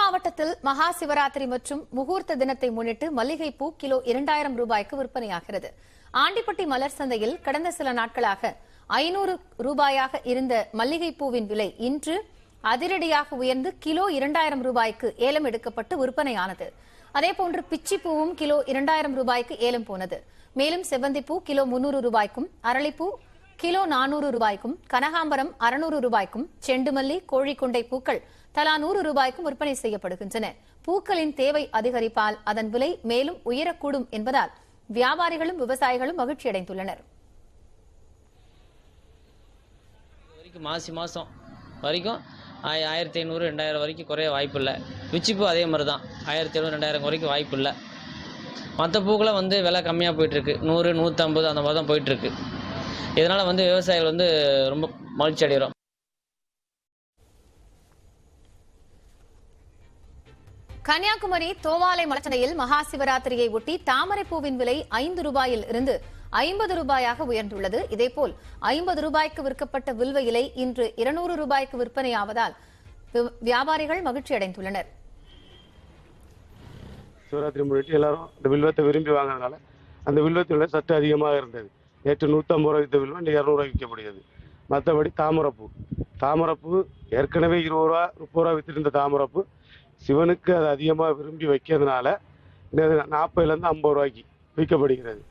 மாவட்டத்தில் மகா சிவராத்திரி மற்றும் முகூர்த்த தினத்தை முன்னிட்டு மல்லிகைப்பூ கிலோ 2000 ரூபாய்க்கு விற்பனையாகிறது. ஆண்டிப்பட்டி மலர் சந்தையில் கடந்த சில நாட்களாக 500 ரூபாயாக இருந்த மல்லிகைப்பூவின் விலை இன்று அதிரடியாக உயர்ந்து கிலோ 2000 ரூபாய்க்கு ஏலம் எடுக்கப்பட்டு விற்பனையானது. அதேபோன்று பிச்சிப்பூவும் கிலோ 2000 ரூபாய்க்கு ஏலம் போனது. மேலும் செவ்வந்திப்பூ கிலோ 300 ரூபாய்க்கும், அரளிப்பூ கிலோ 400 ரூபாய்க்கும், கனகாம்பரம் 600 ரூபாய்க்கும், செண்டுமல்லி, கோழிக்கொண்டை பூக்கள் தலா 100 ரூபாய்க்கும் விற்பனை செய்யப்படுகின்றன. பூக்களின் தேவை அதிகரிப்பால் அதன் விலை மேலும் உயரக்கூடும் என்பதால் வியாபாரிகளும் விவசாயிகளும் மகிழ்ச்சி அடைந்துள்ளனர். மாசி மாதம் வரைக்கும் 1500 2000 வரைக்கும் குறைய வாய்ப்பு இல்லை. பிச்சிப்பூ அதே மாதிரி தான் 1500 2000 வரைக்கும் வாய்ப்பு இல்லை. மற்ற பூக்களை விலை கம்மியாக போயிட்டுருக்கு, 100 150 அந்த மாதிரி தான் போயிட்டுருக்கு. இதனால் விவசாயிகள் ரொம்ப மகிழ்ச்சி அடைகிறோம். கன்னியாகுமரி தோவாலை மலச்சந்தையில் மகா சிவராத்திரியை ஒட்டி தாமரைப்பூவின் விலை 5 ரூபாயில் இருந்து 50 ரூபாயாக உயர்ந்துள்ளது. இதேபோல் 50 ரூபாய்க்கு விற்கப்பட்ட வில்வ இலை இன்று 200 ரூபாய்க்கு விற்பனையாவதால் வியாபாரிகள் மகிழ்ச்சி அடைந்துள்ளனர். சிவராத்திரி முன்னிட்டு எல்லாரும் இந்த வில்வத்தை விரும்பி வாங்கினதால அந்த வில்வத்தின் விலை சற்று அதிகமாக இருந்தது. நேற்று 150 ரூபாய் விற்ற வில்வம் 200 ரூபாய் விற்கப்படுகிறது. மற்றபடி தாமரைப்பூ ஏற்கனவே 20 ரூபா 30 ரூபா வித்திருந்த தாமரைப்பூ சிவனுக்கு அது அதிகமாக விரும்பி வைக்கிறதுனால 40லேருந்து 50 ரூபாய்க்கு விற்கப்படுகிறது.